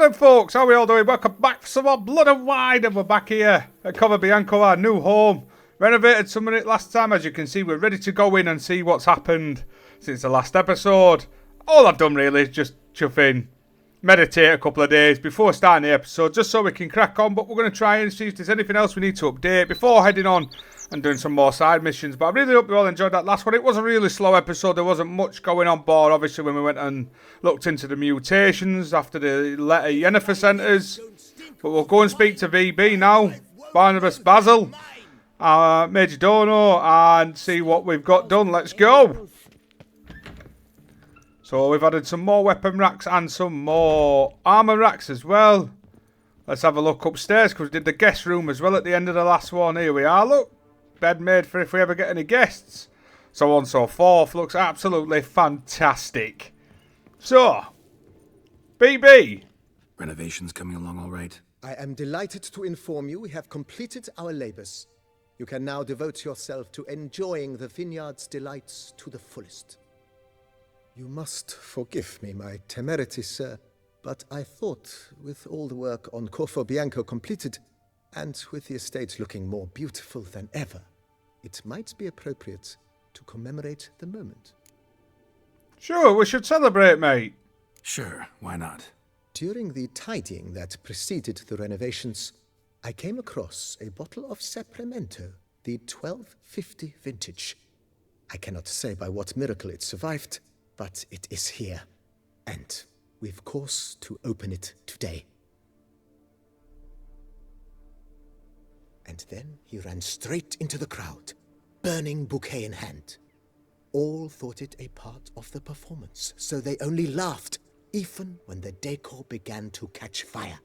Well then folks, how are we all doing? Welcome back for some more Blood and Wine, and we're back here at Corvo Bianco, our new home. Renovated some of it last time. As you can see, we're ready to go in and see what's happened since the last episode. All I've done really is just chuff in, meditate a couple of days before starting the episode, just so we can crack on. But we're going to try and see if there's anything else we need to update before heading on and doing some more side missions. But I really hope you all enjoyed that last one. It was a really slow episode. There wasn't much going on board, obviously, when we went and looked into the mutations after the letter Yennefer sent us. But we'll go and speak to VB now, Barnabas Basil, Major Dono, and see what we've got done. Let's go. So we've added some more weapon racks and some more armor racks as well. Let's have a look upstairs, because we did the guest room as well at the end of the last one. Here we are, look. Bed made for if we ever get any guests. So on so forth. Looks absolutely fantastic. So, BB. Renovations coming along all right? I am delighted to inform you we have completed our labors. You can now devote yourself to enjoying the vineyard's delights to the fullest. You must forgive me my temerity, sir, but I thought, with all the work on Corvo Bianco completed, and with the estate looking more beautiful than ever, it might be appropriate to commemorate the moment. Sure, we should celebrate, mate. Sure, why not? During the tidying that preceded the renovations, I came across a bottle of Sapramento, the 1250 vintage. I cannot say by what miracle it survived, but it is here, and we've cause to open it today. And then he ran straight into the crowd, burning bouquet in hand. All thought it a part of the performance, so they only laughed, even when the decor began to catch fire.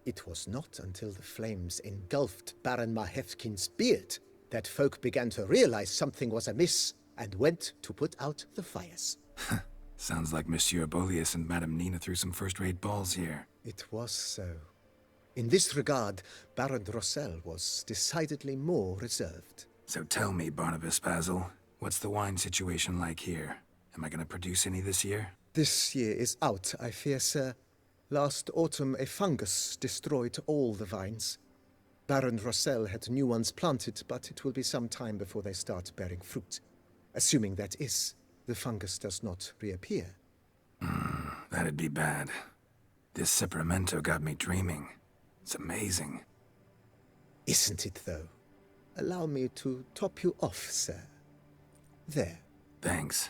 It was not until the flames engulfed Baron Mahevkin's beard that folk began to realize something was amiss and went to put out the fires. Sounds like Monsieur Bolius and Madame Nina threw some first-rate balls here. It was so. In this regard, Baron Rossel was decidedly more reserved. So tell me, Barnabas Basil, what's the wine situation like here? Am I going to produce any this year? This year is out, I fear, sir. Last autumn, a fungus destroyed all the vines. Baron Rossel had new ones planted, but it will be some time before they start bearing fruit. Assuming that is, the fungus does not reappear. That'd be bad. This Sapramento got me dreaming. It's amazing. Isn't it, though? Allow me to top you off, sir. There. Thanks.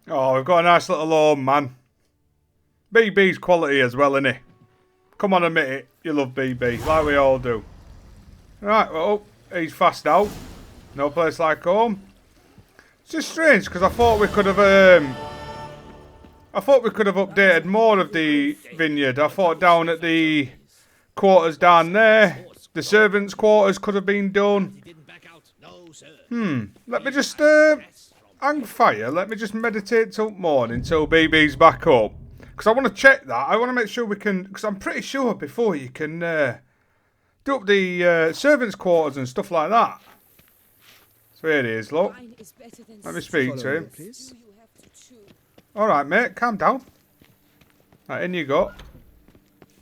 Oh, we've got a nice little home, man. BB's quality as well, innit? Come on, admit it. You love BB, like we all do. Right, well, he's fast out. No place like home. It's just strange, because I thought we could have updated more of the vineyard. I thought down at the quarters down there, the servants' quarters could have been done. Let me just hang fire. Let me just meditate till morning, till BB's back up. Because I want to check that. I want to make sure we can, because I'm pretty sure before you can do up the servants' quarters and stuff like that. So here it is, look. Let me speak to him. Alright, mate, calm down. Right, in you go.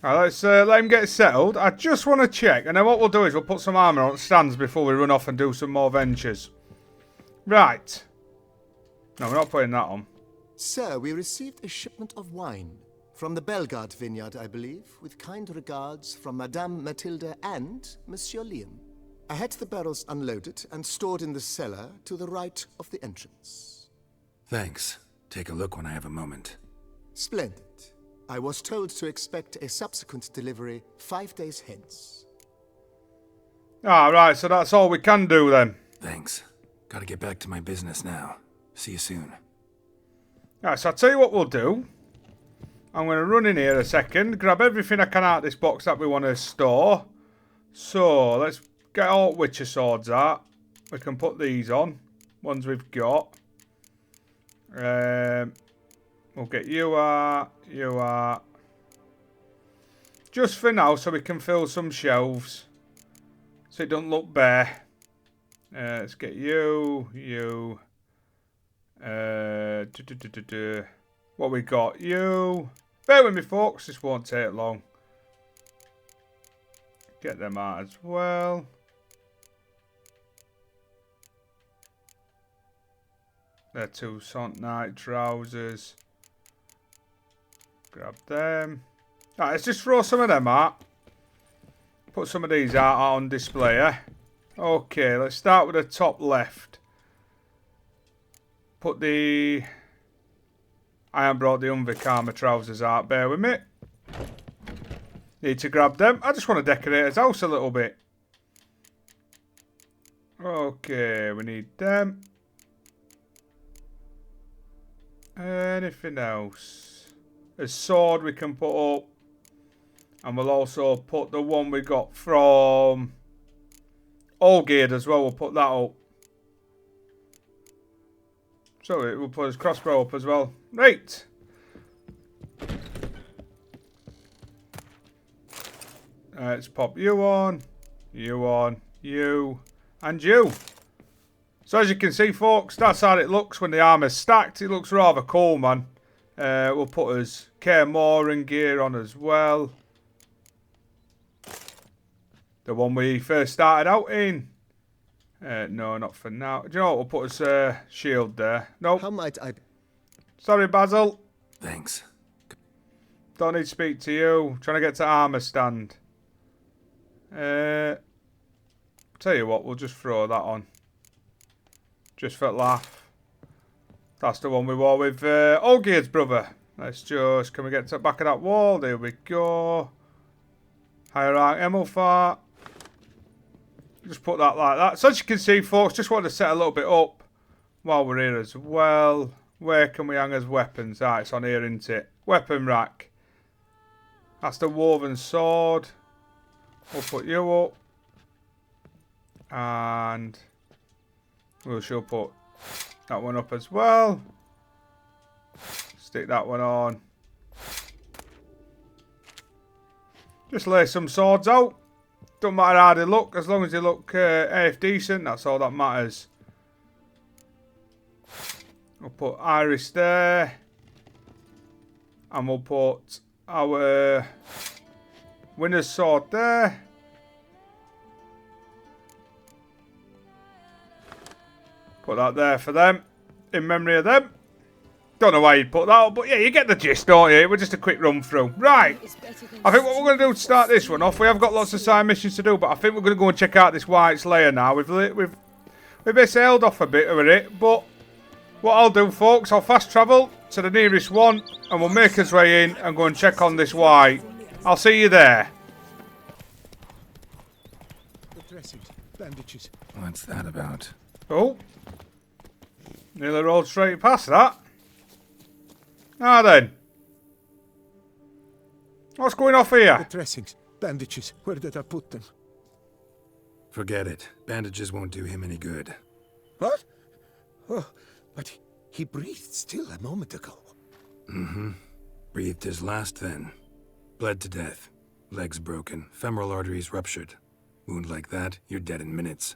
Alright, let's let him get settled. I just want to check, and then what we'll do is we'll put some armour on stands before we run off and do some more ventures. Right. No, we're not putting that on. Sir, we received a shipment of wine from the Bellegarde vineyard, I believe, with kind regards from Madame Mathilde and Monsieur Liam. I had the barrels unloaded and stored in the cellar to the right of the entrance. Thanks. Take a look when I have a moment. Splendid. I was told to expect a subsequent delivery 5 days hence. Right, so that's all we can do then. Thanks. Gotta get back to my business now. See you soon. Right, so I'll tell you what we'll do. I'm going to run in here a second, grab everything I can out of this box that we want to store. So, let's get all Witcher swords out. We can put these on. Ones we've got. We'll get you out. Just for now, so we can fill some shelves. So it doesn't look bare. Let's get you. We'll What we got? You. Bear with me, folks. This won't take long. Get them out as well. They're Toussaint night trousers. Grab them. Alright, let's just throw some of them out. Put some of these out on display, eh? Okay, let's start with the top left. Put the... I haven't brought the Unvikama trousers out, bear with me. Need to grab them. I just want to decorate his house a little bit. Okay, we need them. Anything else? A sword we can put up. And we'll also put the one we got from Allgeared as well. We'll put that up. So we'll put his crossbow up as well. Right. Let's pop you on, you, and you. So as you can see, folks, that's how it looks when the armor's stacked. It looks rather cool, man. We'll put his Care Moran gear on as well. The one we first started out in. No, not for now. Do you know what? We'll put his shield there. Nope. How might I... Sorry, Basil. Thanks. Don't need to speak to you. Trying to get to armor stand. Tell you what, we'll just throw that on. Just for laugh. That's the one we wore with Allgeard's brother. Let's just... Can we get to the back of that wall? There we go. Hierarch Emelfart. Just put that like that. So as you can see, folks, just wanted to set a little bit up while we're here as well. Where can we hang as weapons? Ah, it's on here, isn't it? Weapon rack. That's the woven sword. We'll put you up. And we shall put that one up as well. Stick that one on. Just lay some swords out. Don't matter how they look, as long as they look half decent, that's all that matters. We'll put Iris there. And we'll put our Winner's Sword there. Put that there for them, in memory of them. Don't know why you'd put that up, but yeah, you get the gist, don't you? It was just a quick run through. Right. I think what we're going to do to start this one off, we have got lots of side missions to do, but I think we're going to go and check out this wight's lair now. We've been sailed off a bit of it, but what I'll do, folks, I'll fast travel to the nearest one, and we'll make us way in and go and check on this wight. I'll see you there. The dressings, bandages. What's that about? Oh. Nearly rolled straight past that. Now then. What's going off The here? dressings, bandages. Where did I put them? Forget it. Bandages won't do him any good. What? Oh, but he breathed still a moment ago. Mm-hmm. Breathed his last then. Bled to death. Legs broken. Femoral arteries ruptured. Wound like that, you're dead in minutes.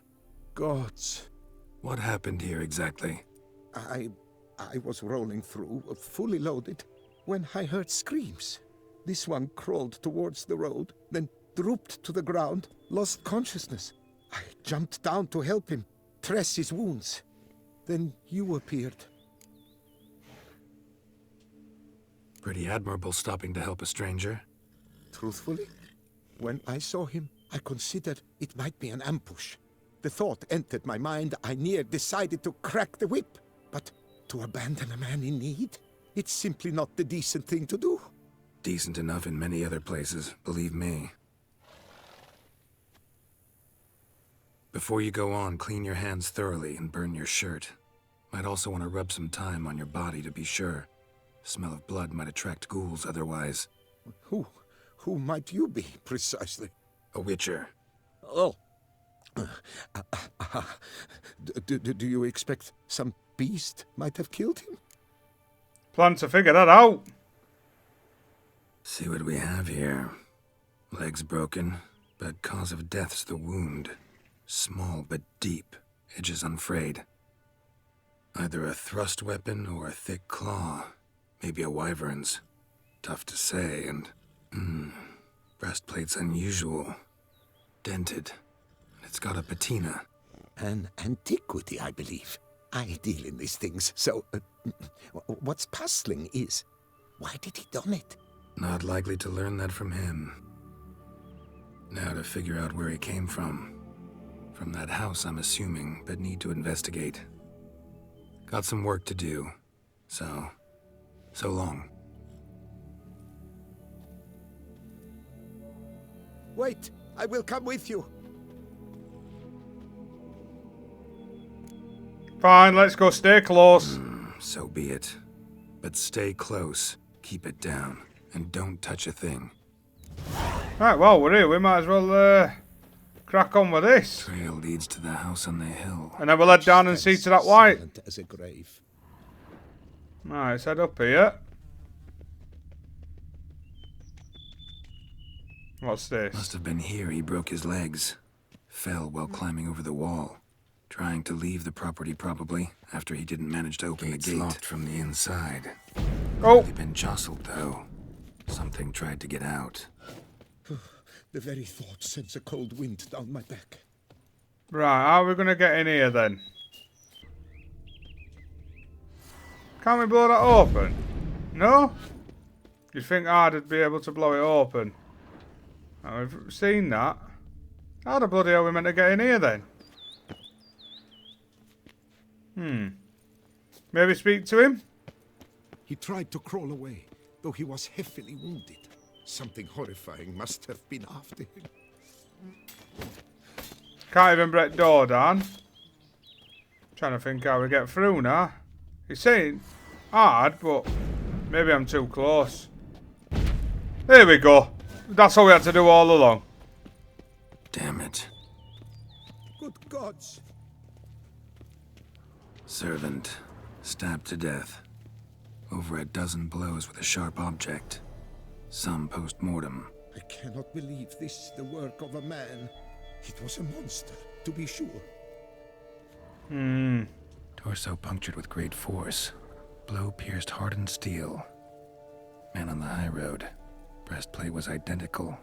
Gods. What happened here exactly? I was rolling through, fully loaded, when I heard screams. This one crawled towards the road, then drooped to the ground, lost consciousness. I jumped down to help him, dress his wounds. Then you appeared. Pretty admirable stopping to help a stranger. Truthfully, when I saw him, I considered it might be an ambush. The thought entered my mind, I near decided to crack the whip. But to abandon a man in need? It's simply not the decent thing to do. Decent enough in many other places, believe me. Before you go on, clean your hands thoroughly and burn your shirt. Might also want to rub some thyme on your body to be sure. Smell of blood might attract ghouls otherwise. Who might you be, precisely? A witcher. Oh. Do you expect some beast might have killed him? Plan to figure that out. See what we have here. Legs broken, but cause of death's the wound. Small but deep, edges unfrayed. Either a thrust weapon or a thick claw. Maybe a wyvern's. Tough to say, and... breastplate's unusual. Dented. It's got a patina. An antiquity, I believe. I deal in these things, so... what's puzzling is... why did he don it? Not likely to learn that from him. Now to figure out where he came from. From that house, I'm assuming, but need to investigate. Got some work to do. So long. Wait, I will come with you. Fine, let's go. Stay close. So be it. But stay close, keep it down, and don't touch a thing. Right, well, we're here. We might as well crack on with this. Trail leads to the house on the hill. And then we'll head down and see to that wight. Silent as a grave. Right, let's head up here. What's this? Must have been here he broke his legs. Fell while climbing over the wall. Trying to leave the property, probably, after he didn't manage to open the gate. Locked from the inside. Oh! They've been jostled, though. Something tried to get out. The very thought sends a cold wind down my back. Right, how are we going to get in here then? Can't we blow that open? No? You'd think I'd be able to blow it open. Now, we've seen that. How the bloody hell are we meant to get in here then? Maybe speak to him? He tried to crawl away, though he was heavily wounded. Something horrifying must have been after him. Can't even break door down. Trying to think how we get through now. He's saying hard, but maybe I'm too close. There we go. That's all we had to do all along. Damn it. Good gods! Servant. Stabbed to death. Over a dozen blows with a sharp object. Some post-mortem. I cannot believe this the work of a man. It was a monster, to be sure. Torso punctured with great force. Blow pierced hardened steel. Man on the high road. Breastplate was identical.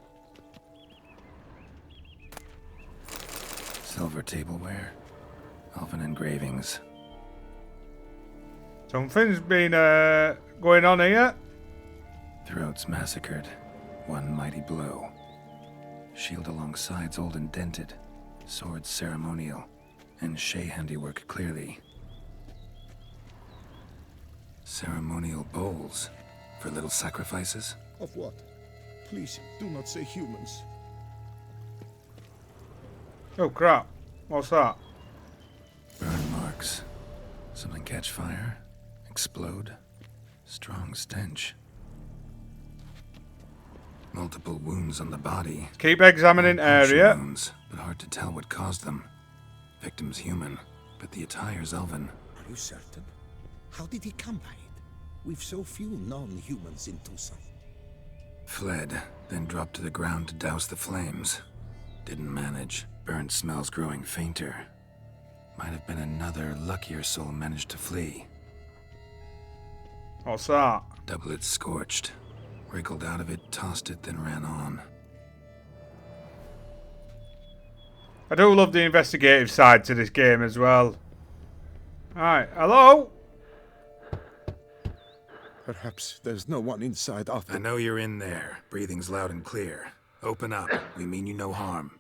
Silver tableware. Elven engravings. Something's been going on here. Throats massacred. One mighty blow. Shield along sides old and dented. Swords ceremonial. And Shay handiwork clearly. Ceremonial bowls. For little sacrifices? Of what? Please, do not say humans. Oh crap. What's that? Burn marks. Something catch fire? Explode? Strong stench. Multiple wounds on the body. Keep examining Puncture area. wounds, but hard to tell what caused them. Victim's human, but the attire's elven. Are you certain? How did he come by it? We've so few non-humans in Toussaint. Fled, then dropped to the ground to douse the flames. Didn't manage. Burnt smells growing fainter. Might have been another luckier soul managed to flee. What's that? Double it scorched. Wriggled out of it, tossed it, then ran on. I do love the investigative side to this game as well. Alright, hello? Perhaps there's no one inside after... I know you're in there. Breathing's loud and clear. Open up. We mean you no harm.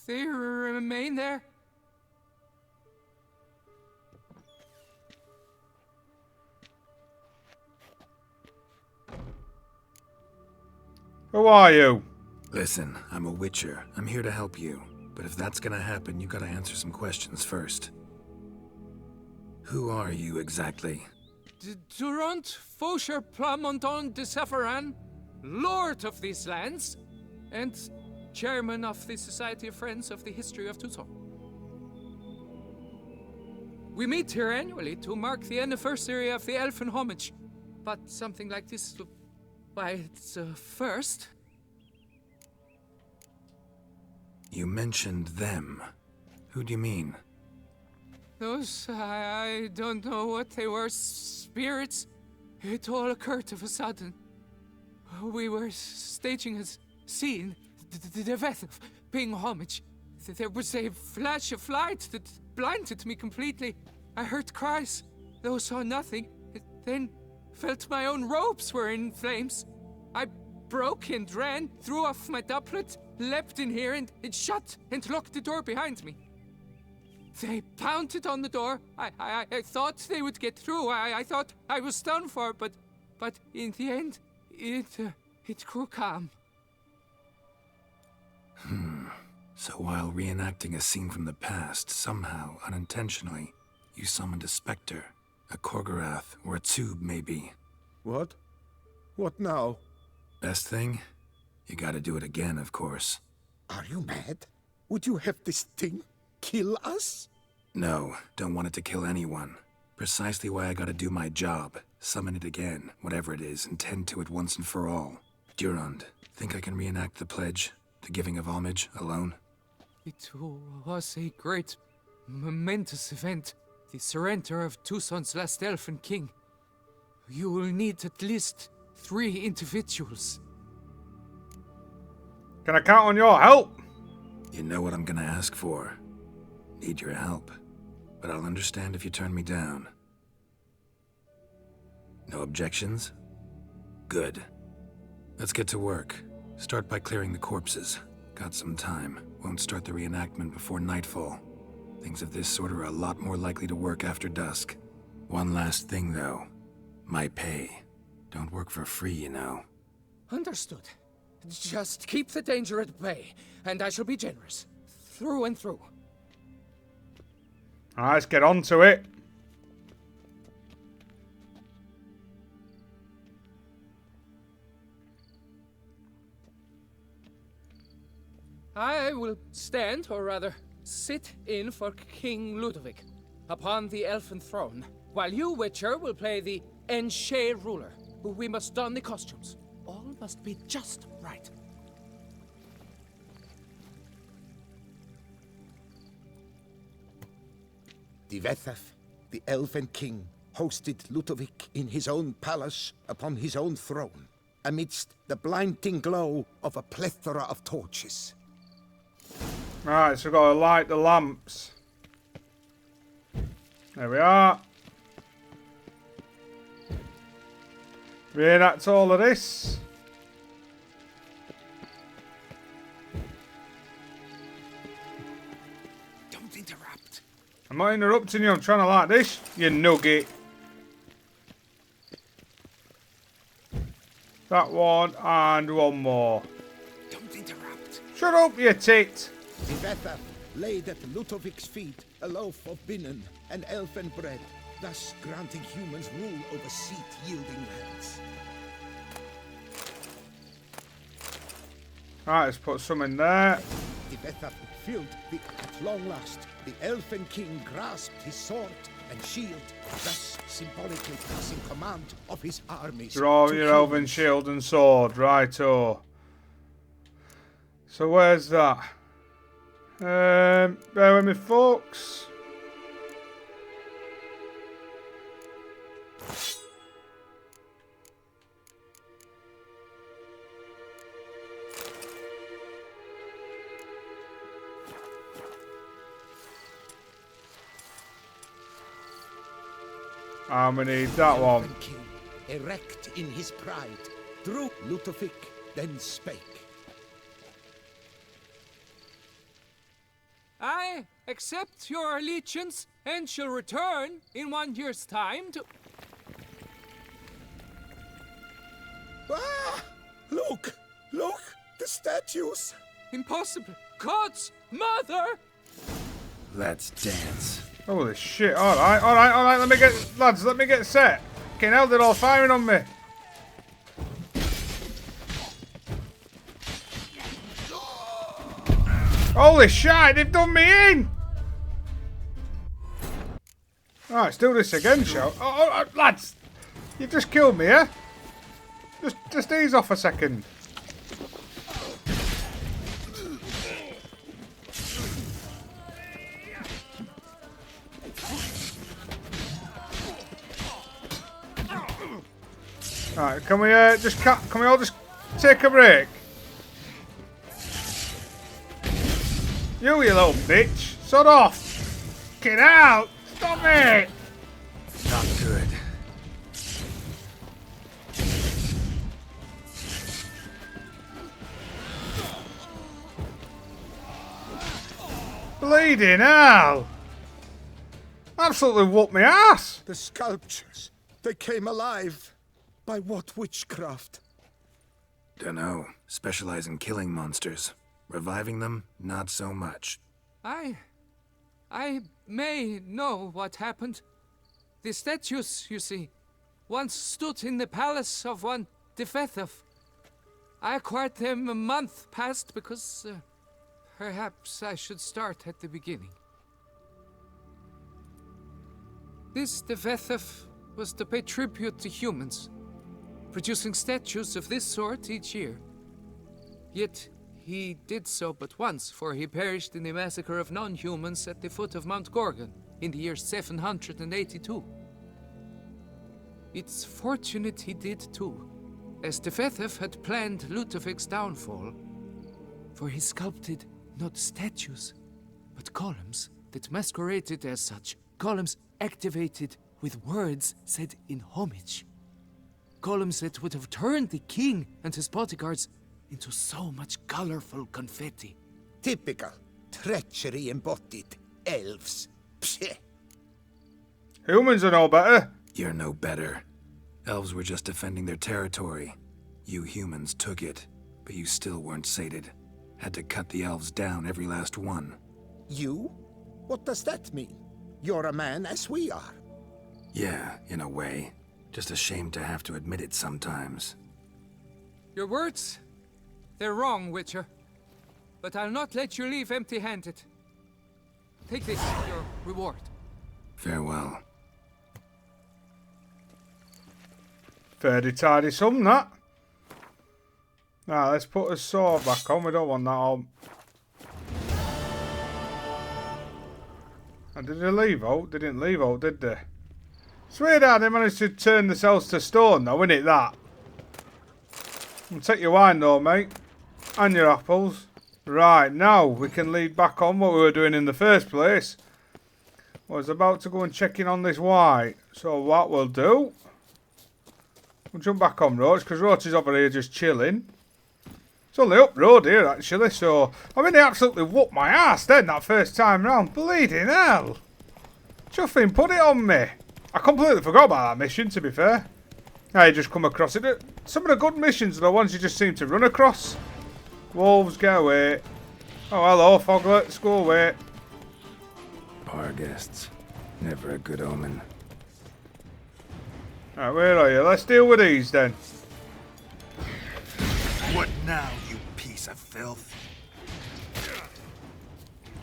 They remain there? Who are you? Listen, I'm a witcher. I'm here to help you. But if that's gonna happen, you gotta answer some questions first. Who are you exactly? Durant Faucher Plamonton de Safaran, Lord of these lands, and Chairman of the Society of Friends of the History of Toussaint. We meet here annually to mark the anniversary of the Elfin homage, but something like this, why, it's a first. You mentioned them. Who do you mean? Those, I don't know what they were, spirits. It all occurred of a sudden. We were staging a scene, the death of paying homage. There was a flash of light that blinded me completely. I heard cries, though saw nothing. Then felt my own robes were in flames. I broke and ran, threw off my doublet, leapt in here and shut and locked the door behind me. They pounded on the door. I thought they would get through. I thought I was done for, but in the end, it grew calm. So while reenacting a scene from the past, somehow, unintentionally, you summoned a specter, a Korgorath, or a tube, maybe. What? What now? Best thing? You gotta do it again, of course. Are you mad? Would you have this thing kill us? No, don't want it to kill anyone. Precisely why I gotta do my job. Summon it again, whatever it is, and tend to it once and for all. Durand, think I can reenact the pledge, the giving of homage, alone? It was a great, momentous event. The surrender of Toussaint's last elfin king. You will need at least 3 individuals. Can I count on your help? You know what I'm gonna ask for. Need your help. But I'll understand if you turn me down. No objections? Good. Let's get to work. Start by clearing the corpses. Got some time. Won't start the reenactment before nightfall. Things of this sort are a lot more likely to work after dusk. One last thing, though. My pay. Don't work for free, you know. Understood. Just keep the danger at bay, and I shall be generous. Through and through. Alright, let's get on to it. I will stand, or rather, sit in for King Ludovic upon the elfin throne, while you, Witcher, will play the Enche ruler. We must don the costumes. All must be just right. Dettlaff, the elven king, hosted Ludovic in his own palace upon his own throne, amidst the blinding glow of a plethora of torches. Right, so we've got to light the lamps. There we are. Reenact all of this. Don't interrupt. I'm not interrupting you, I'm trying to light this, you nugget. That one and one more. Don't interrupt. Shut up, you tit. Dettlaff laid at Ludovic's feet a loaf of binnen and elfin bread, thus granting humans rule over seat-yielding lands. Right, let's put some in there. Dettlaff filled at long last, the elfin king grasped his sword and shield, thus symbolically passing command of his armies. Draw to your elven humans. shield and sword, righto. So where's that? Bear with me, folks. And we need that one. Elfin king, erect in his pride, drew Ludovic, then spake. I accept your allegiance and shall return in 1 year's time to... Ah! Look! Look! The statues! Impossible. God's mother! Let's dance. Holy shit, alright, let me get set. Fucking hell, they're all firing on me. Holy shit, they've done me in! Alright, let's do this again, shall we? Oh, lads! You've just killed me, eh? Just ease off a second. Right, can we can we all just take a break? You little bitch! Sod off! Get out! Stop it! Not good. Bleeding hell! Absolutely whooped my ass! The sculptures, they came alive. By what witchcraft? Dunno. Specialize in killing monsters. Reviving them, not so much. I may know what happened. The statues, you see, once stood in the palace of one Dettlaff. I acquired them a month past because perhaps I should start at the beginning. This Dettlaff was to pay tribute to humans, producing statues of this sort each year. Yet he did so but once, for he perished in the massacre of non-humans at the foot of Mount Gorgon in the year 782. It's fortunate he did too, as Dettlaff had planned Ludovic's downfall, for he sculpted not statues, but columns that masqueraded as such. Columns activated with words said in homage. Columns that would have turned the king and his bodyguards into so much colorful confetti. Typical. Treachery embodied. Elves. Psheh. Humans are no better. You're no better. Elves were just defending their territory. You humans took it, but you still weren't sated. Had to cut the elves down, every last one. You? What does that mean? You're a man as we are. Yeah, in a way. Just ashamed to have to admit it sometimes. Your words? They're wrong, Witcher. But I'll not let you leave empty-handed. Take this, your reward. Farewell. Fairly tidy sum, that. Now, let's put a sword back on. We don't want that on. And did they leave out? They didn't leave out, did they? Swear how they managed to turn themselves to stone, though, innit that? I'll take your wine, though, mate. And your apples. Right, now we can lead back on what we were doing in the first place. I was about to go and check in on this wight. So what we'll do... We'll jump back on Roach, because Roach is over here just chilling. It's only up road here, actually, so... I mean, they absolutely whooped my ass then, that first time round. Bleeding hell. Chuffing put it on me. I completely forgot about that mission, to be fair. I just come across it. Some of the good missions are the ones you just seem to run across. Wolves, get away. Oh, hello, foglets, go away. Bar guests. Never a good omen. Right, where are you? Let's deal with these then. What now, you piece of filth?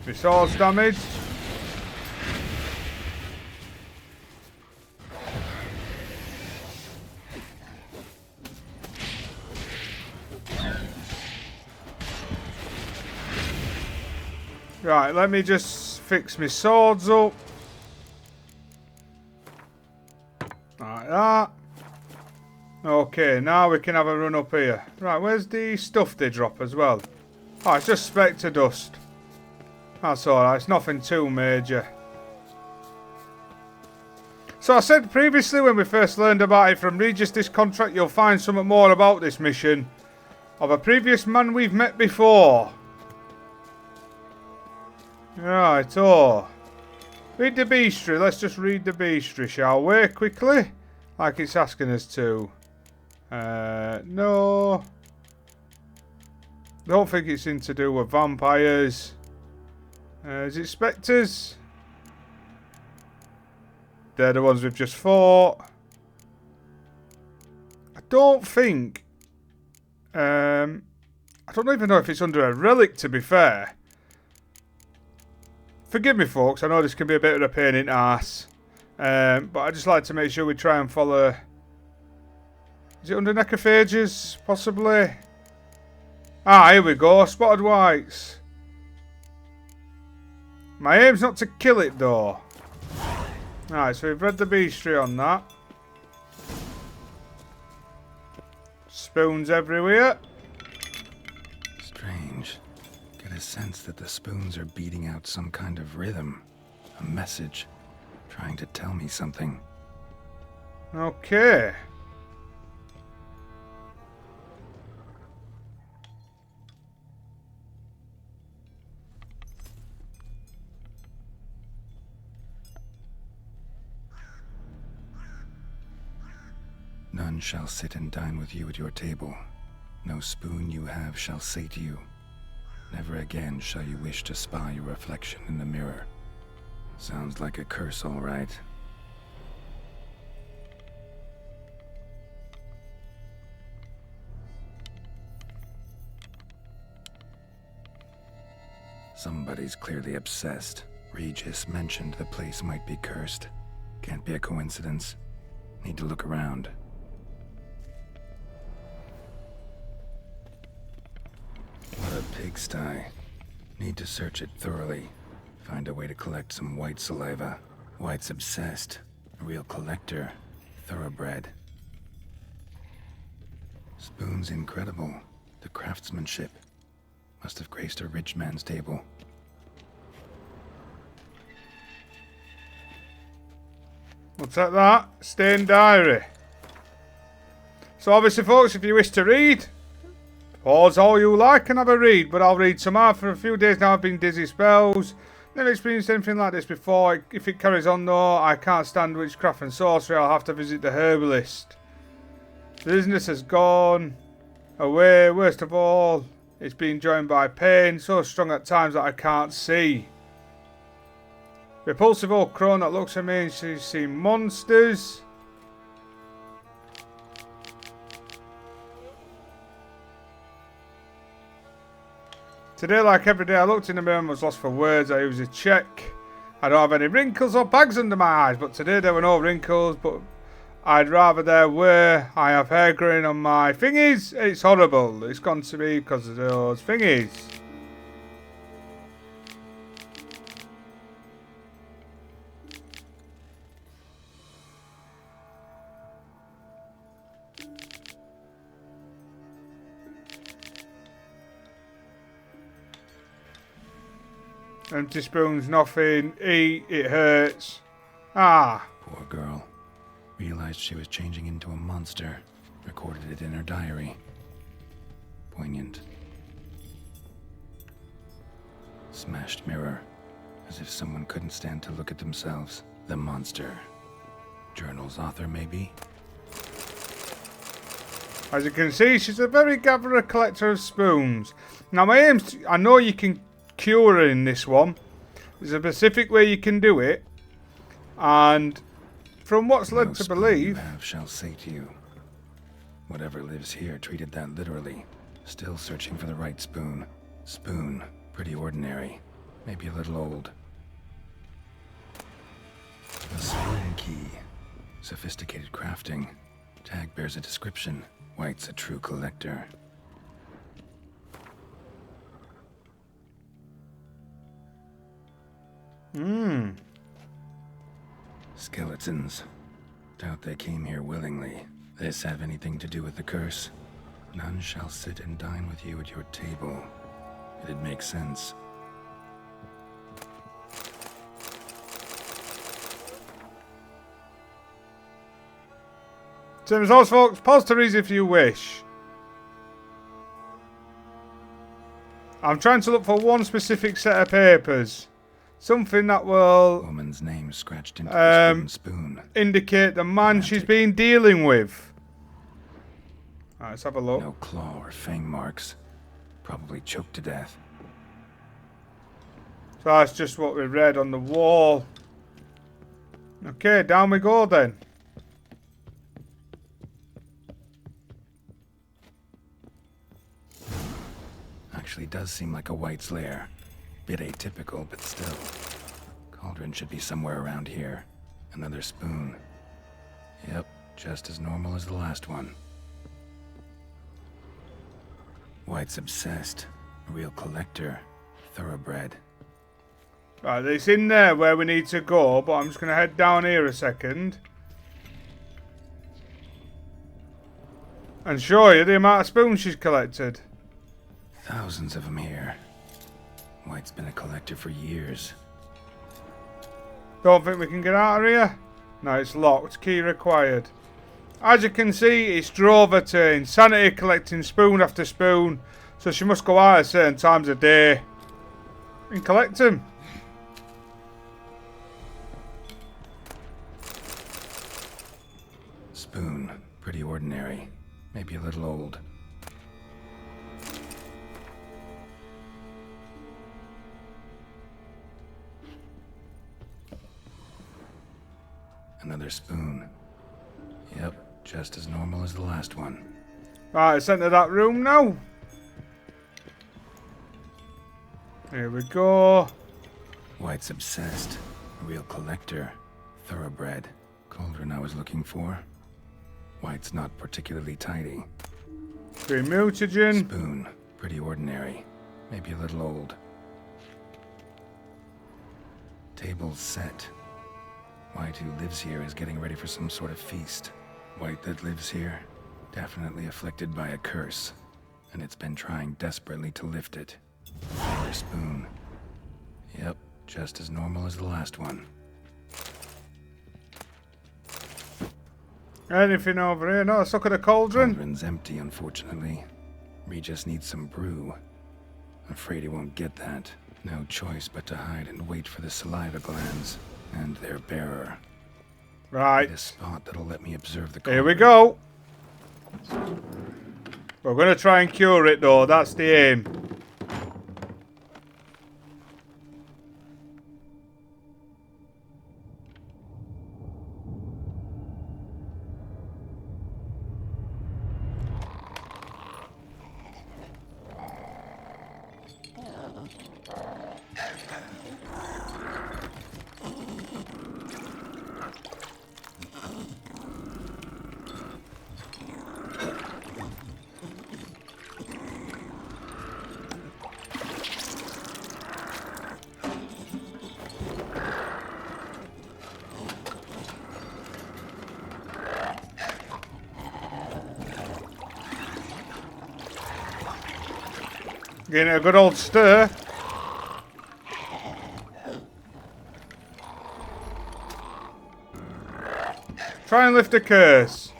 My sword's damaged. Right, let me just fix my swords up. Like that. Okay, now we can have a run up here. Right, where's the stuff they drop as well? Oh, it's just Spectre dust. That's alright, it's nothing too major. So I said previously when we first learned about it from Regis, this contract, you'll find something more about this mission of a previous man we've met before. Right, oh. Read the bestiary. Let's just read the bestiary, shall we? Quickly. Like it's asking us to. No. Don't think it's in to do with vampires. Is it spectres? They're the ones we've just fought. I don't think... I don't even know if it's under a relic, to be fair. Forgive me, folks. I know this can be a bit of a pain in the ass. But I just like to make sure we try and follow... Is it under necrophages? Possibly. Ah, here we go. Spotted wights. My aim's not to kill it, though. Alright, so we've read the bestiary on that. spoons everywhere. Strange. Get a sense that the spoons are beating out some kind of rhythm. A message. Trying to tell me something. Okay. None shall sit and dine with you at your table. No spoon you have shall sate you. Never again shall you wish to spy your reflection in the mirror. Sounds like a curse, all right. Somebody's clearly obsessed. Regis mentioned the place might be cursed. Can't be a coincidence. Need to look around. What a pigsty. Need to search it thoroughly. Find a way to collect some wight saliva. Wight's obsessed. A real collector. Thoroughbred. Spoon's incredible. The craftsmanship. Must have graced a rich man's table. What's that? Stained diary. So obviously, folks, if you wish to read, pause all you like and have a read. But I'll read some more. For a few days now I've been dizzy spells. Never experienced anything like this before. If it carries on though, I can't stand witchcraft and sorcery. I'll have to visit the herbalist. Business has gone away. Worst of all, it's been joined by pain. So strong at times that I can't see. Repulsive old crone that looks at me and she's seen monsters. Today, like every day, I looked in the mirror and was lost for words. I used a check. I don't have any wrinkles or bags under my eyes, but today there were no wrinkles, but I'd rather there were. I have hair growing on my thingies. It's horrible. It's gone to me because of those thingies. Empty spoons, nothing. Eat, it hurts. Ah. Poor girl. Realized she was changing into a monster. Recorded it in her diary. Poignant. Smashed mirror. As if someone couldn't stand to look at themselves. The monster. Journal's author, maybe? As you can see, she's a very gatherer collector of spoons. Now my aim's I know you can cure her in this one. There's a specific way you can do it. And from what's led to believe... No have shall say to you. Whatever lives here treated that literally. Still searching for the right spoon. Spoon. Pretty ordinary. Maybe a little old. A spoon key. Sophisticated crafting. Tag bears a description. Wight's a true collector. Skeletons. Doubt they came here willingly. This have anything to do with the curse? None shall sit and dine with you at your table. It'd make sense. Same as those folks, pause to read if you wish. I'm trying to look for one specific set of papers. Something that will Woman's name scratched into the spoon. indicate the man she's been dealing with. Alright, let's have a look. No claw or fang marks. Probably choked to death. So that's just what we read on the wall. Okay, down we go then. Actually does seem like a wight's lair. Bit atypical, but still. Cauldron should be somewhere around here. Another spoon. Yep, just as normal as the last one. Wight's obsessed. A real collector. Thoroughbred. Right, it's in there where we need to go, but I'm just going to head down here a second. and show you the amount of spoons she's collected. Thousands of them here. Wight's been a collector for years. Don't think we can get out of here? No, it's locked. Key required. As you can see, it's drove her to insanity collecting spoon after spoon. So she must go out at certain times of day and collect them. Spoon. Pretty ordinary. Maybe a little old. Another spoon. Yep, just as normal as the last one. Right, it's into that room now. Here we go. Wight's obsessed. A real collector. Thoroughbred. Cauldron I was looking for. Wight's not particularly tidy. Free mutagen. Spoon. Pretty ordinary. Maybe a little old. Table's set. Wight who lives here is getting ready for some sort of feast. Wight that lives here, definitely afflicted by a curse, and it's been trying desperately to lift it. Another spoon. Yep, just as normal as the last one. Anything over here? No, let's look at the cauldron. Cauldron's empty, unfortunately. Regis needs some brew. I'm afraid he won't get that. No choice but to hide and wait for the saliva glands and their bearer. Right. Need a spot that'll let me observe the Here we cauldron. go. We're going to try and cure it though. That's the aim. Getting a good old stir. Try and lift a curse.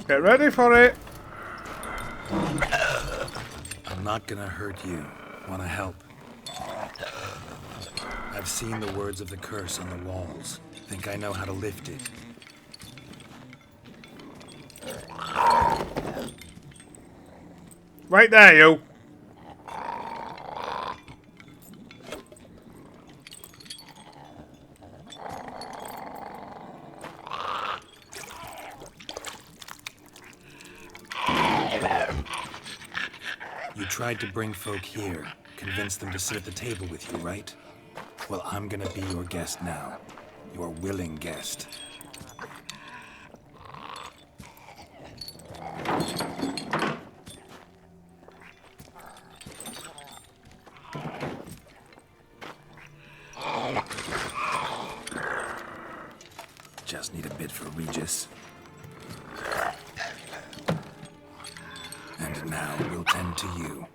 Get ready for it. I'm not gonna hurt you. Wanna help? I've seen the words of the curse on the walls. Think I know how to lift it. Right there, you. You tried to bring folk here, convince them to sit at the table with you, right? Well, I'm gonna be your guest now. Your willing guest. Just need a bit for Regis. And now we'll tend to you.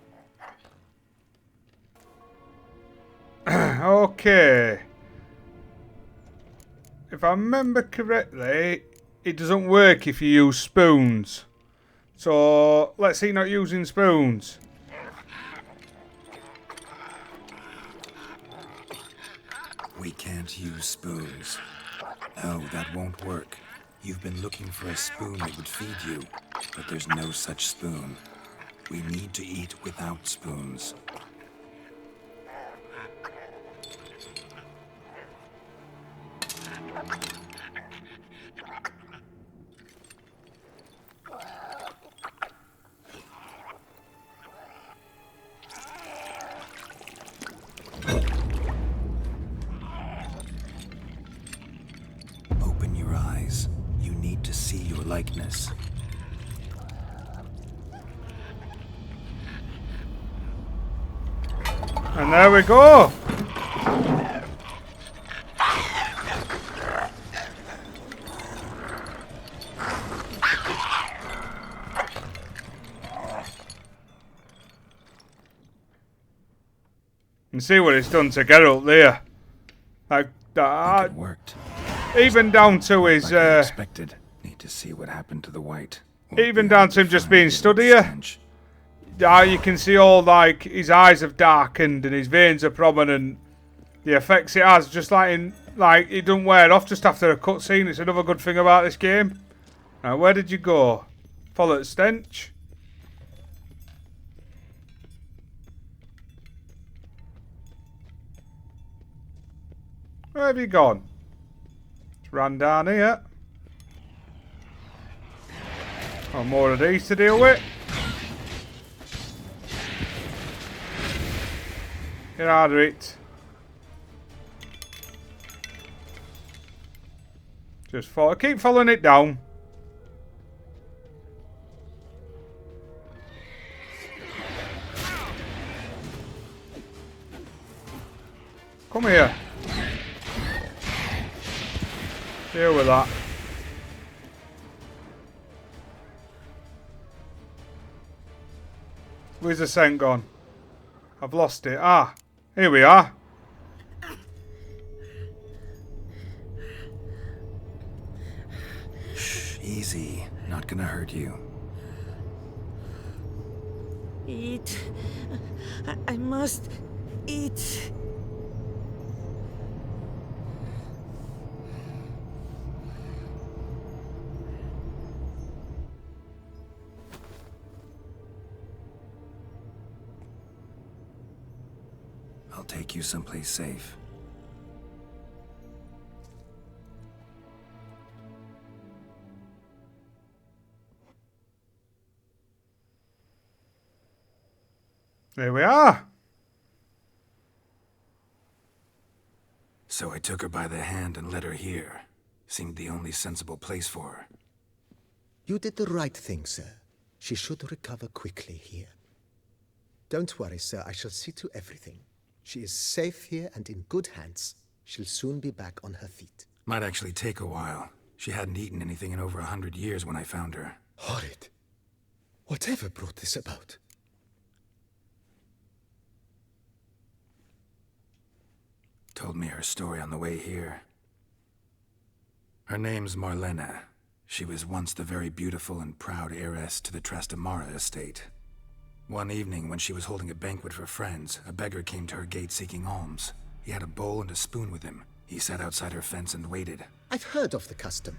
Okay. If I remember correctly, it doesn't work if you use spoons. So let's see not using spoons. We can't use spoons. No, that won't work. You've been looking for a spoon that would feed you, but there's no such spoon. We need to eat without spoons. weakness. And there we go. And see what it's done to Geralt there. Like that. It worked. Even down to his Like I expected. Need to see what happened to the wight. even down to him just being stood here. You can see all like his eyes have darkened and his veins are prominent. The effects it has, just like in it doesn't wear off just after a cutscene. It's another good thing about this game. Now, where did you go? Follow the stench. Where have you gone? It's ran down here. Oh, more of these to deal with. Get out of it. Just follow. Keep following it down. Come here. Deal with that. Where's the scent gone? I've lost it. Ah, here we are. Shh, easy. Not gonna hurt you. Eat. I must eat. I'll take you someplace safe. There we are. So I took her by the hand and led her here. Seemed the only sensible place for her. You did the right thing, sir. She should recover quickly here. Don't worry, sir. I shall see to everything. She is safe here and in good hands. She'll soon be back on her feet. Might actually take a while. She hadn't eaten anything in over 100 years when I found her. Horrid. Whatever brought this about? Told me her story on the way here. Her name's Marlena. She was once the very beautiful and proud heiress to the Trastamara estate. One evening, when she was holding a banquet for friends, a beggar came to her gate seeking alms. He had a bowl and a spoon with him. He sat outside her fence and waited. I've heard of the custom.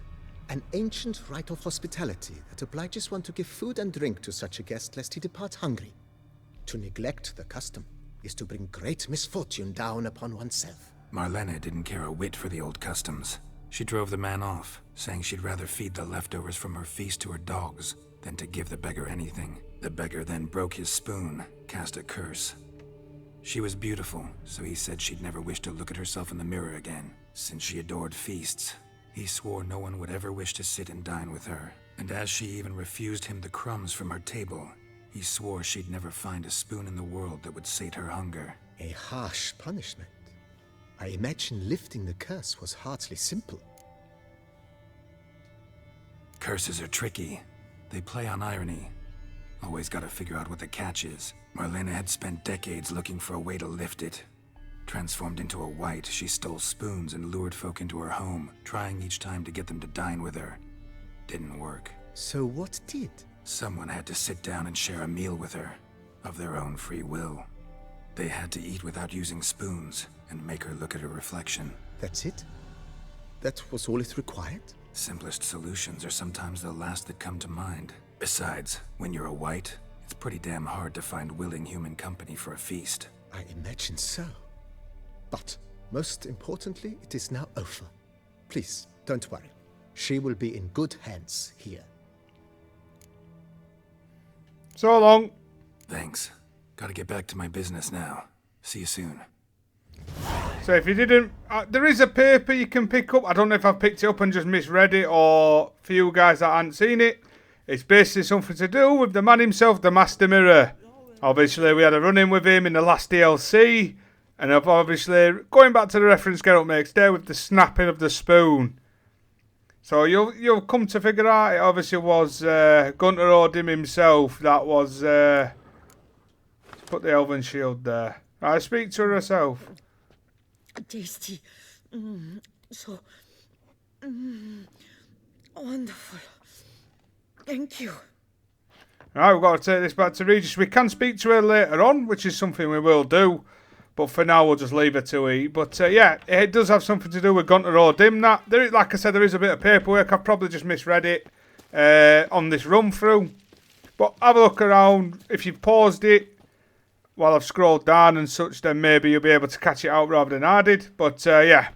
An ancient rite of hospitality that obliges one to give food and drink to such a guest lest he depart hungry. To neglect the custom is to bring great misfortune down upon oneself. Marlena didn't care a whit for the old customs. She drove the man off, saying she'd rather feed the leftovers from her feast to her dogs than to give the beggar anything. The beggar then broke his spoon, cast a curse. She was beautiful, so he said she'd never wish to look at herself in the mirror again. Since she adored feasts, he swore no one would ever wish to sit and dine with her. And as she even refused him the crumbs from her table, he swore she'd never find a spoon in the world that would sate her hunger. A harsh punishment. I imagine lifting the curse was hardly simple. Curses are tricky. They play on irony. Always gotta figure out what the catch is. Marlena had spent decades looking for a way to lift it. Transformed into a wight, she stole spoons and lured folk into her home, trying each time to get them to dine with her. Didn't work. So what did? Someone had to sit down and share a meal with her, of their own free will. They had to eat without using spoons, and make her look at her reflection. That's it? That was all it required? Simplest solutions are sometimes the last that come to mind. Besides, when you're a wight, it's pretty damn hard to find willing human company for a feast. I imagine so. But, most importantly, it is now over. Please, don't worry. She will be in good hands here. So long. Thanks. Gotta get back to my business now. See you soon. So if you didn't, there is a paper you can pick up. I don't know if I've picked it up and just misread it, or for you guys that haven't seen it, it's basically something to do with the man himself, the Master Mirror. Obviously, we had a run-in with him in the last DLC, and obviously, going back to the reference Geralt makes there with the snapping of the spoon. So you'll come to figure out it obviously was Gunter Odin himself that was put the elven shield there. Right, speak to her herself. Tasty. So wonderful. Thank you. Right, we've got to take this back to Regis. We can speak to her later on, which is something we will do. But for now, we'll just leave her to eat. But yeah, it does have something to do with Gunter Odin. Like I said, there is a bit of paperwork. I've probably just misread it on this run through. But have a look around. If you've paused it while I've scrolled down and such, then maybe you'll be able to catch it out rather than I did. But yeah,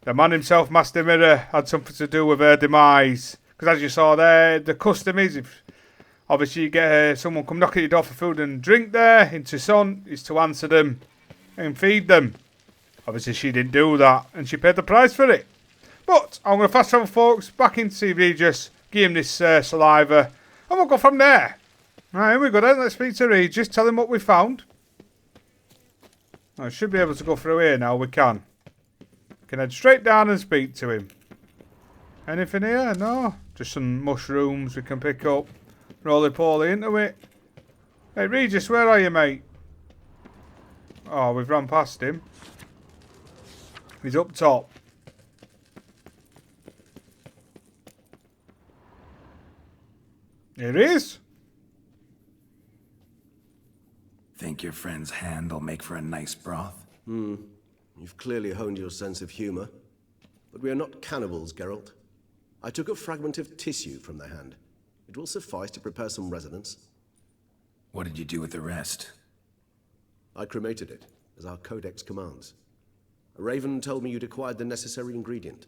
the man himself, Master Mirror, had something to do with her demise. Because as you saw there, the custom is, if obviously you get someone come knock at your door for food and drink there in Toussaint, is to answer them and feed them. Obviously she didn't do that and she paid the price for it. But I'm going to fast travel folks back in to see Regis, give him this saliva, and we'll go from there. Right, here we go then. Let's speak to Regis, tell him what we found. I should be able to go through here now. We can head straight down and speak to him. Anything here? No, just some mushrooms we can pick up. Roly-poly into it. Hey Regis, where are you, mate? Oh, we've run past him. He's up top. Here he is. Think your friend's hand will make for a nice broth? You've clearly honed your sense of humor. But we are not cannibals, Geralt. I took a fragment of tissue from the hand. It will suffice to prepare some resonance. What did you do with the rest? I cremated it, as our codex commands. A raven told me you'd acquired the necessary ingredient.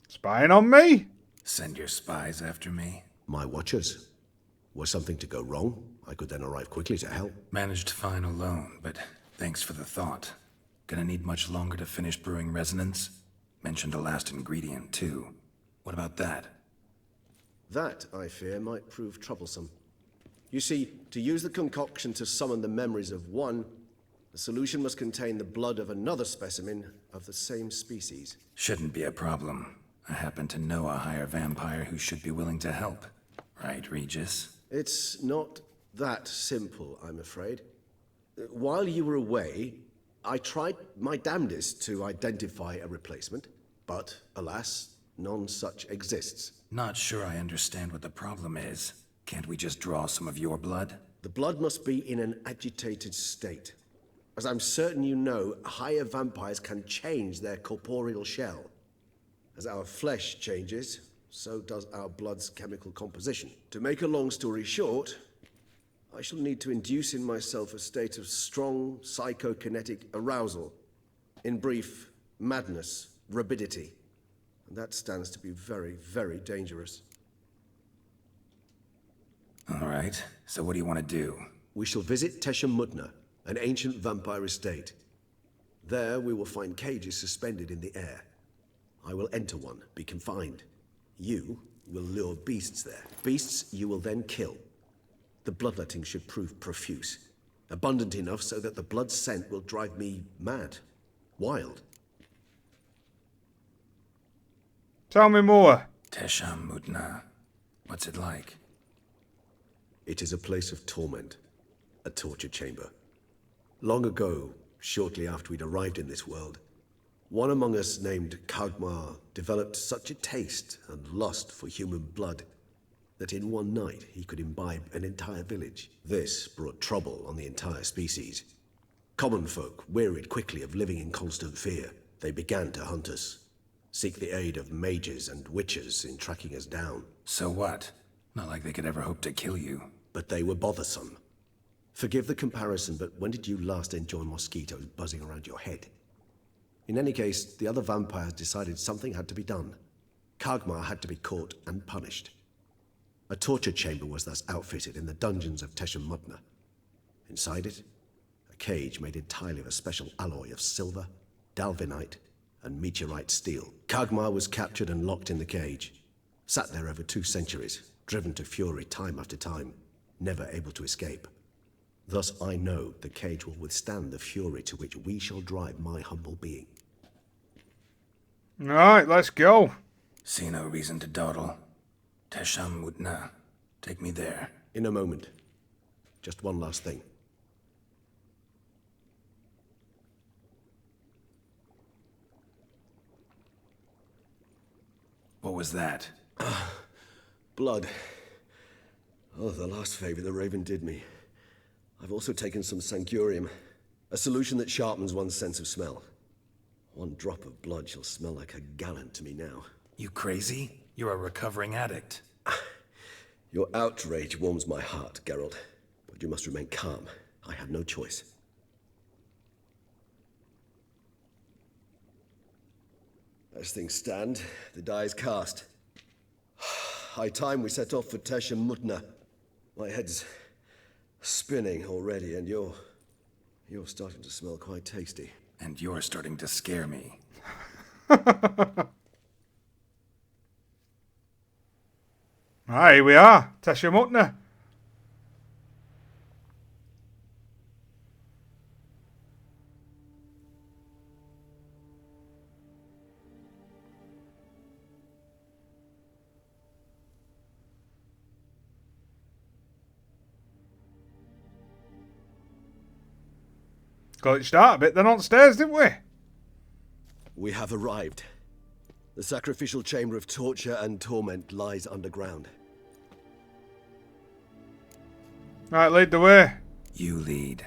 Spying on me? Send your spies after me? My watchers. Were something to go wrong, I could then arrive quickly to help. Managed fine alone, but thanks for the thought. Gonna need much longer to finish brewing resonance? Mentioned a last ingredient, too. What about that? That, I fear, might prove troublesome. You see, to use the concoction to summon the memories of one, the solution must contain the blood of another specimen of the same species. Shouldn't be a problem. I happen to know a higher vampire who should be willing to help. Right, Regis? It's not that simple, I'm afraid. While you were away, I tried my damnedest to identify a replacement, but alas, none such exists. Not sure I understand what the problem is. Can't we just draw some of your blood? The blood must be in an agitated state. As I'm certain you know, higher vampires can change their corporeal shell. As our flesh changes, so does our blood's chemical composition. To make a long story short, I shall need to induce in myself a state of strong psychokinetic arousal. In brief, madness, rabidity. And that stands to be very, very dangerous. All right, so what do you want to do? We shall visit Teshamudna, an ancient vampire estate. There we will find cages suspended in the air. I will enter one, be confined. You will lure beasts there. Beasts you will then kill. The bloodletting should prove profuse. Abundant enough so that the blood scent will drive me mad. Wild. Tell me more. Teshamudna. What's it like? It is a place of torment. A torture chamber. Long ago, shortly after we'd arrived in this world, one among us named Kagmar developed such a taste and lust for human blood that in one night he could imbibe an entire village. This brought trouble on the entire species. Common folk wearied quickly of living in constant fear. They began to hunt us, seek the aid of mages and witches in tracking us down. So what? Not like they could ever hope to kill you. But they were bothersome. Forgive the comparison, but when did you last enjoy mosquitoes buzzing around your head? In any case, the other vampires decided something had to be done. Kagmar had to be caught and punished. A torture chamber was thus outfitted in the dungeons of Teshamudna. Inside it, a cage made entirely of a special alloy of silver, dalvinite, and meteorite steel. Kagmar was captured and locked in the cage. Sat there over 2 centuries, driven to fury time after time, never able to escape. Thus I know the cage will withstand the fury to which we shall drive my humble being. Right, let's go. See no reason to dawdle. Tesham Mutna. Take me there. In a moment. Just one last thing. What was that? Blood. Oh, the last favor the Raven did me. I've also taken some sancurium, a solution that sharpens one's sense of smell. 1 drop of blood shall smell like a gallon to me now. You crazy? You're a recovering addict. Your outrage warms my heart, Geralt. But you must remain calm. I have no choice. As things stand, the die is cast. High time we set off for Tesham Mutna. My head's spinning already, and you're starting to smell quite tasty. And you're starting to scare me. Ah, here we are. Tesham Mutna. Got it started a bit then on stairs, didn't we? We have arrived. The sacrificial chamber of torture and torment lies underground. Right, lead the way. You lead.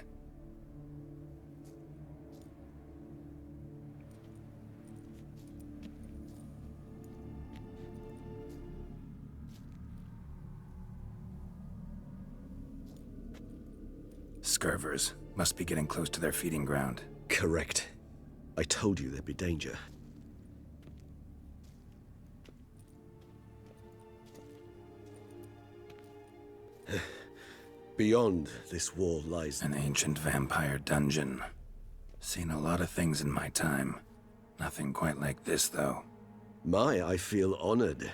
Scurvers must be getting close to their feeding ground. Correct. I told you there'd be danger. Beyond this wall lies An ancient vampire dungeon. Seen a lot of things in my time. Nothing quite like this, though. I feel honored.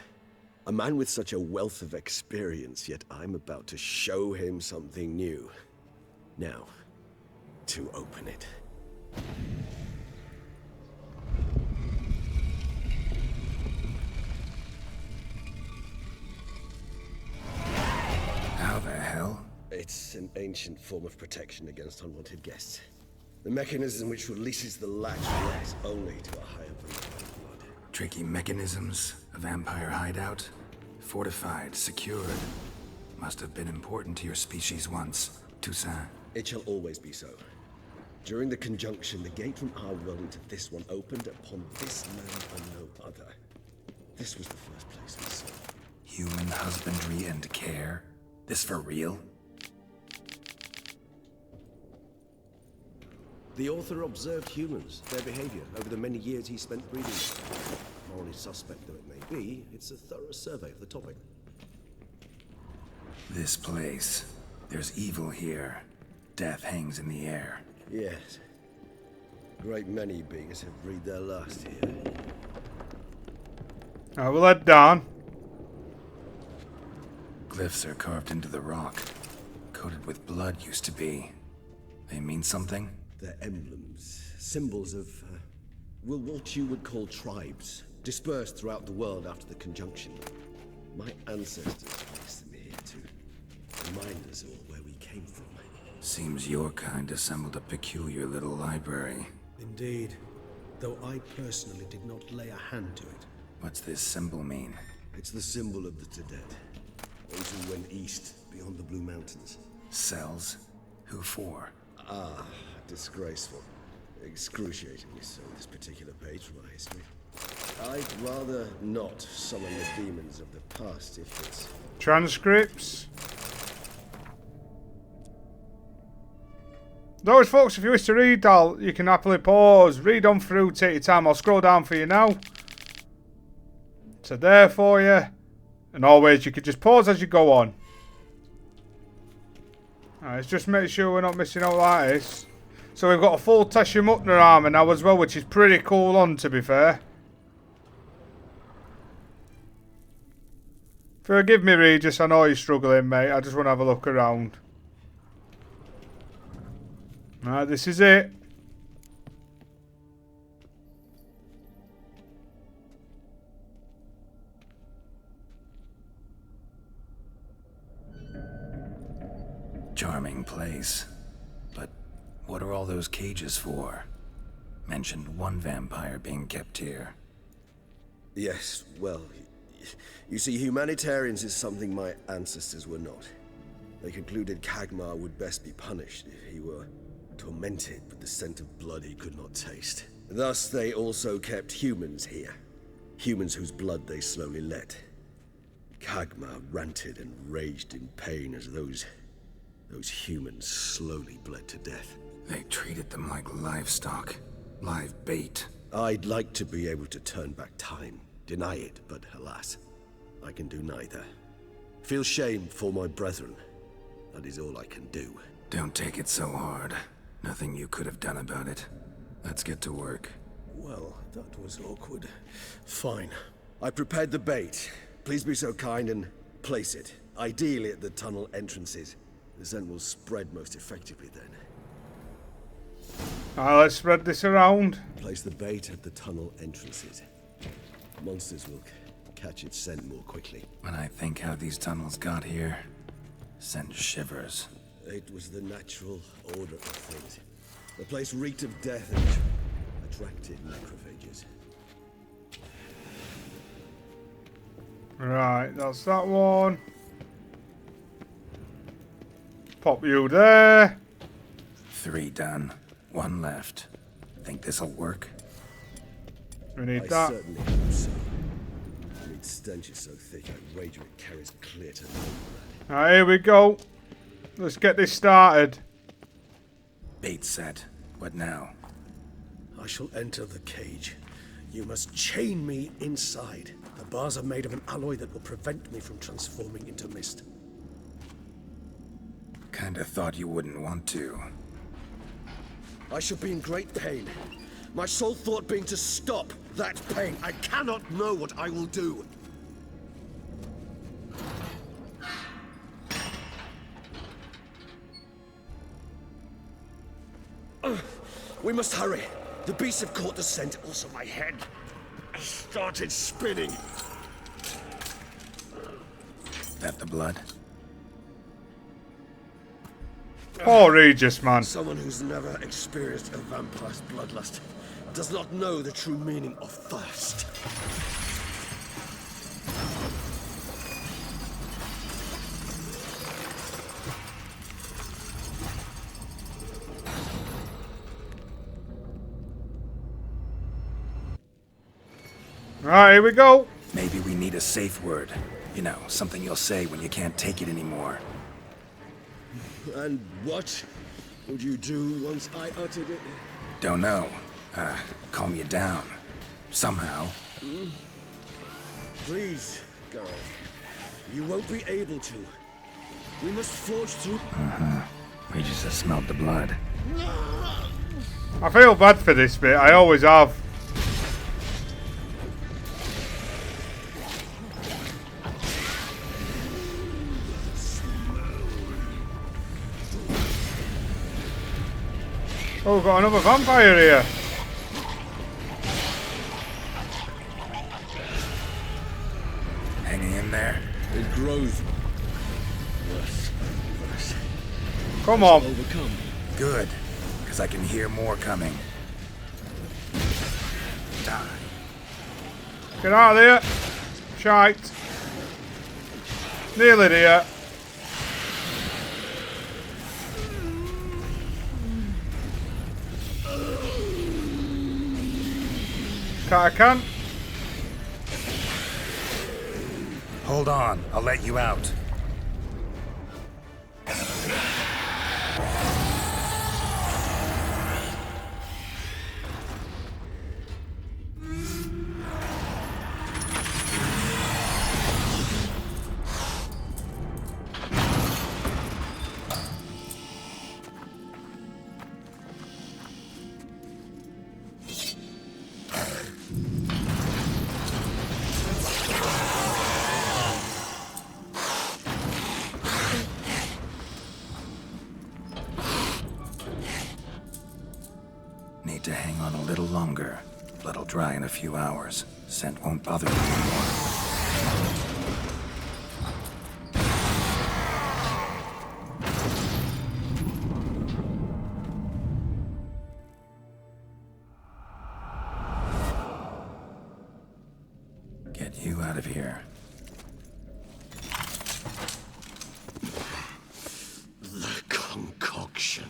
A man with such a wealth of experience, yet I'm about to show him something new. Now, to open it. How the hell? It's an ancient form of protection against unwanted guests. The mechanism which releases the latch reacts only to a higher volume of blood. Tricky mechanisms, a vampire hideout. Fortified, secured. Must have been important to your species once, Toussaint. It shall always be so. During the conjunction, the gate from our world into this one opened upon this land and no other. This was the first place we saw. Human husbandry and care? This for real? The author observed humans, their behavior, over the many years he spent breeding them. Morally suspect though it may be, it's a thorough survey of the topic. This place. There's evil here. Death hangs in the air. Yes. A great many beings have breathed their last here. Alright, we'll head down. Glyphs are carved into the rock. Coated with blood used to be. They mean something? They're emblems, symbols of, what you would call tribes, dispersed throughout the world after the conjunction. My ancestors placed them here to remind us all where we came from. Seems your kind assembled a peculiar little library. Indeed, though I personally did not lay a hand to it. What's this symbol mean? It's the symbol of the Tedet, those who went east beyond the Blue Mountains. Cells? Who for? Disgraceful. Excruciatingly so, this particular page from our history. I'd rather not summon the demons of the past if it's... Transcripts. Those folks, if you wish to read, you can happily pause. Read on through, take your time. I'll scroll down for you now. So there for you. And always, you can just pause as you go on. Alright, let's just make sure we're not missing out like this. So we've got a full Tesha Mutner armour now as well, which is pretty cool on, to be fair. Forgive me, Regis, I know you're struggling, mate. I just want to have a look around. Right, this is it. Charming place. But what are all those cages for? Mentioned one vampire being kept here. Yes, well, you see, humanitarians is something my ancestors were not. They concluded Kagmar would best be punished if he were tormented with the scent of blood he could not taste. Thus, they also kept humans here. Humans whose blood they slowly let. Kagmar ranted and raged in pain as those humans slowly bled to death. They treated them like livestock. Live bait. I'd like to be able to turn back time, deny it, but alas, I can do neither. Feel shame for my brethren. That is all I can do. Don't take it so hard. Nothing you could have done about it. Let's get to work. Well, that was awkward. Fine. I prepared the bait. Please be so kind and place it. Ideally at the tunnel entrances. The scent will spread most effectively then. Let's spread this around. Place the bait at the tunnel entrances. Monsters will catch its scent more quickly. When I think how these tunnels got here, send shivers. It was the natural order of things. The place reeked of death and attracted necrophages. Right, that's that one. Pop you there. 3 done. 1 left. Think this'll work? We need I that. certainly hope so. Its stench is so thick, I wager it carries clear to the overland. Alright, here we go. Let's get this started. Bait set. What now? I shall enter the cage. You must chain me inside. The bars are made of an alloy that will prevent me from transforming into mist. Kinda thought you wouldn't want to. I shall be in great pain. My sole thought being to stop that pain. I cannot know what I will do. We must hurry. The beasts have caught the scent, also my head started spinning. That the blood? Poor Regis, man. Someone who's never experienced a vampire's bloodlust does not know the true meaning of thirst. Alright, here we go. Maybe we need a safe word. You know, something you'll say when you can't take it anymore. And what would you do once I uttered it? Don't know. Calm you down. Somehow. Please, Geralt. You won't be able to. We must forge through. We just have smelled the blood. I feel bad for this bit. I always have. Oh, we've got another vampire here. Hanging in there? It grows worse and worse. Come on. Overcome. Good, because I can hear more coming. Die. Get out of there. Shite. Nearly there. I can. Hold on, I'll let you out. need to hang on a little longer. Blood'll dry in a few hours. Scent won't bother you anymore. Get you out of here. The concoction.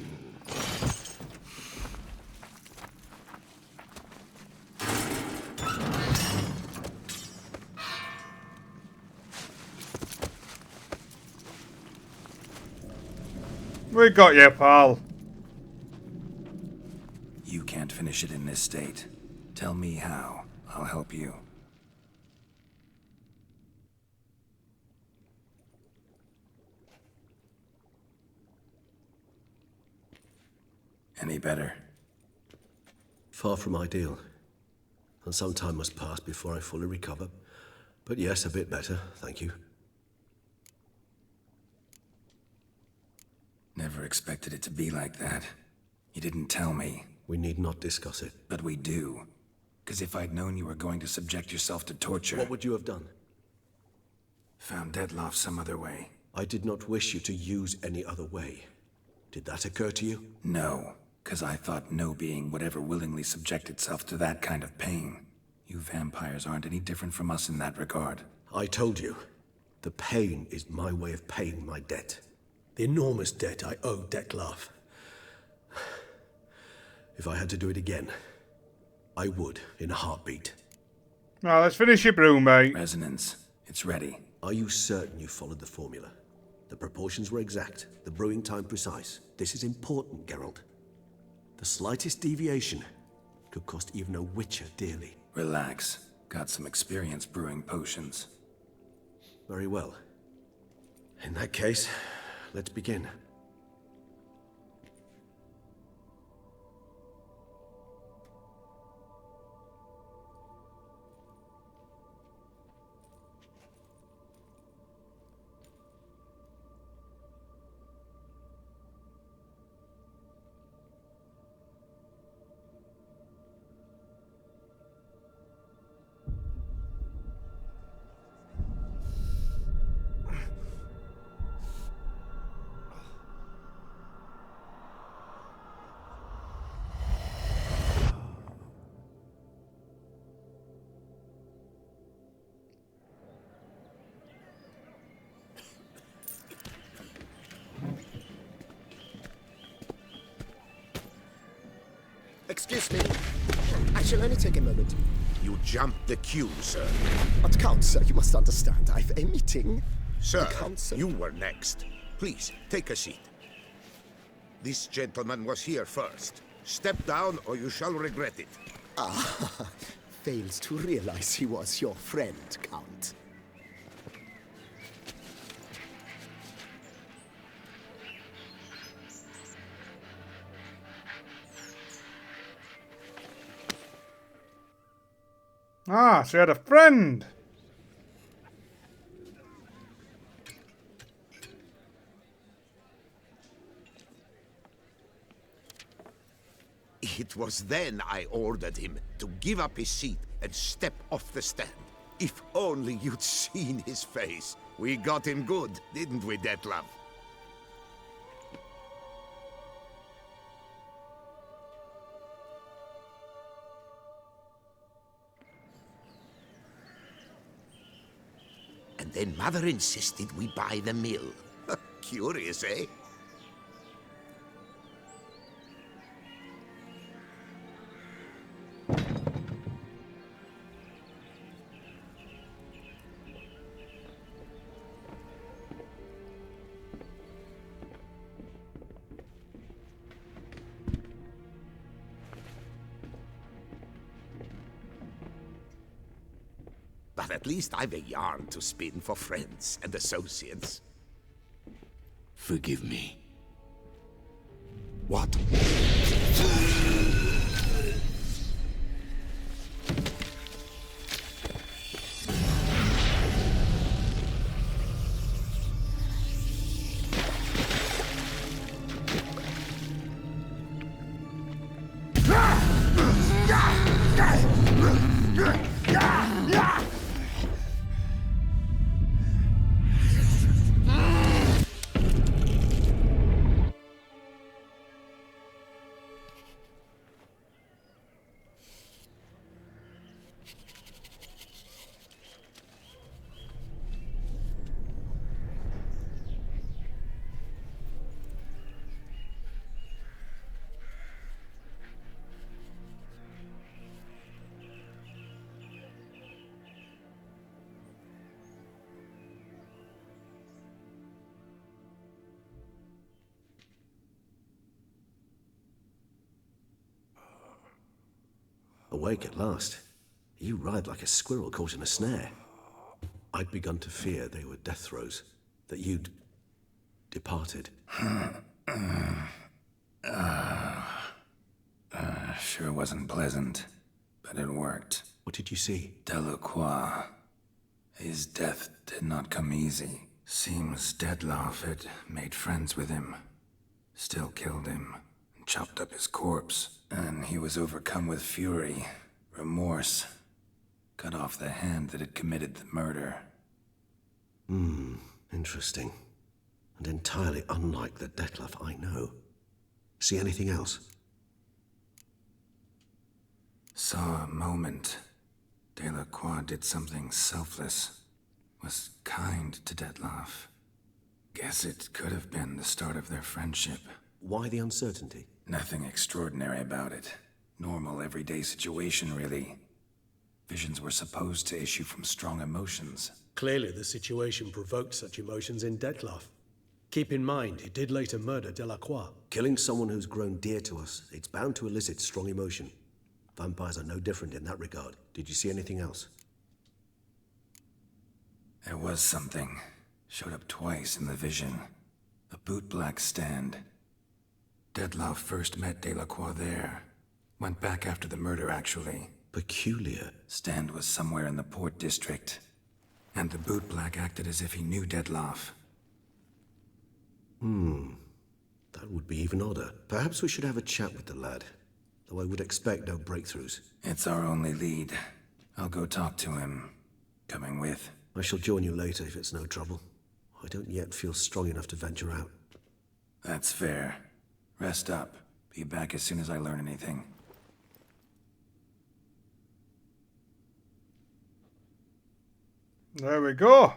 We got you, pal. You can't finish it in this state. Tell me how. I'll help you. Any better? Far from ideal. And some time must pass before I fully recover. But yes, a bit better, thank you. Never expected it to be like that. You didn't tell me. We need not discuss it. But we do. Because if I'd known you were going to subject yourself to torture... What would you have done? Found Dettlaff some other way. I did not wish you to use any other way. Did that occur to you? No. Because I thought no being would ever willingly subject itself to that kind of pain. You vampires aren't any different from us in that regard. I told you. The pain is my way of paying my debt. The enormous debt I owe Dettlaff. If I had to do it again, I would, in a heartbeat. Now, let's finish your brew, mate. Resonance. It's ready. Are you certain you followed the formula? The proportions were exact, the brewing time precise. This is important, Geralt. The slightest deviation could cost even a witcher dearly. Relax. Got some experience brewing potions. Very well. In that case, let's begin. Excuse me. I shall only take a moment. You jumped the queue, sir. But Count, sir, you must understand. I've a meeting. Sir, Count, sir. you were next. Please, take a seat. This gentleman was here first. Step down or you shall regret it. Ah, fails to realize he was your friend, Count. Ah, she had a friend. It was then I ordered him to give up his seat and step off the stand. If only you'd seen his face. We got him good, didn't we, Dettlaff? And then Mother insisted we buy the mill. Curious, eh? But at least I've a yarn to spin for friends and associates. Forgive me. What? Awake at last. You ride like a squirrel caught in a snare. I'd begun to fear they were death throes, that you'd departed. Sure wasn't pleasant, but it worked. What did you see? Delacroix. His death did not come easy. Seems Dettlaff had made friends with him, still killed him, and chopped up his corpse. And he was overcome with fury, remorse, cut off the hand that had committed the murder. Interesting. And entirely unlike the Dettlaff I know. See anything else? Saw a moment. Delacroix did something selfless. Was kind to Dettlaff. Guess it could have been the start of their friendship. Why the uncertainty? Nothing extraordinary about it. Normal, everyday situation, really. Visions were supposed to issue from strong emotions. Clearly, the situation provoked such emotions in Dettlaff. Keep in mind, he did later murder Delacroix. Killing someone who's grown dear to us, it's bound to elicit strong emotion. Vampires are no different in that regard. Did you see anything else? There was something. Showed up twice in the vision. A bootblack stand. Dettlaff first met Delacroix there. Went back after the murder, actually. Peculiar. Stand was somewhere in the port district. And the bootblack acted as if he knew Dettlaff. That would be even odder. Perhaps we should have a chat with the lad. Though I would expect no breakthroughs. It's our only lead. I'll go talk to him. Coming with. I shall join you later if it's no trouble. I don't yet feel strong enough to venture out. That's fair. Rest up. Be back as soon as I learn anything. There we go.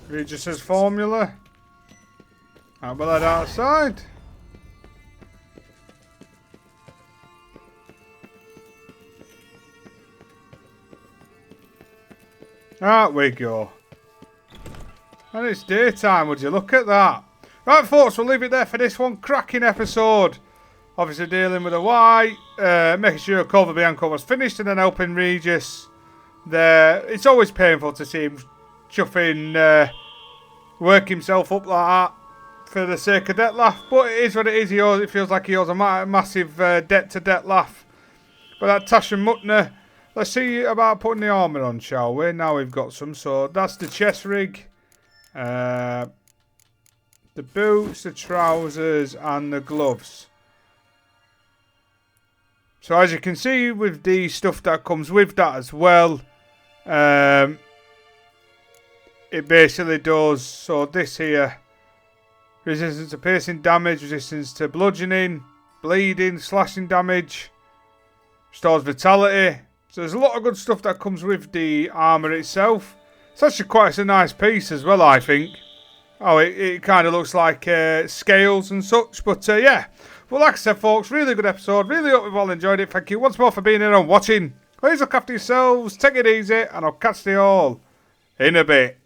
Regis's formula. How about that outside? Out we go. And it's daytime, would you look at that? Right folks, we'll leave it there for this one. Cracking episode. Obviously dealing with a wight, making sure Corvo Bianco was finished and then helping Regis there. It's always painful to see him chuffing, work himself up like that for the sake of Dettlaff. But it is what it is. It feels like he owes a massive debt to Dettlaff. But that Tash and Mutner, let's see about putting the armour on, shall we? Now we've got some. So that's the chest rig. The boots, the trousers and the gloves. So as you can see with the stuff that comes with that as well, it basically does, so this here, resistance to piercing damage, resistance to bludgeoning, bleeding, slashing damage, restores vitality. So there's a lot of good stuff that comes with the armour itself. It's actually quite a nice piece as well, I think. Oh, it kind of looks like scales and such, but yeah. Well, like I said, folks, really good episode. Really hope you've all enjoyed it. Thank you once more for being here and watching. Please look after yourselves, take it easy, and I'll catch you all in a bit.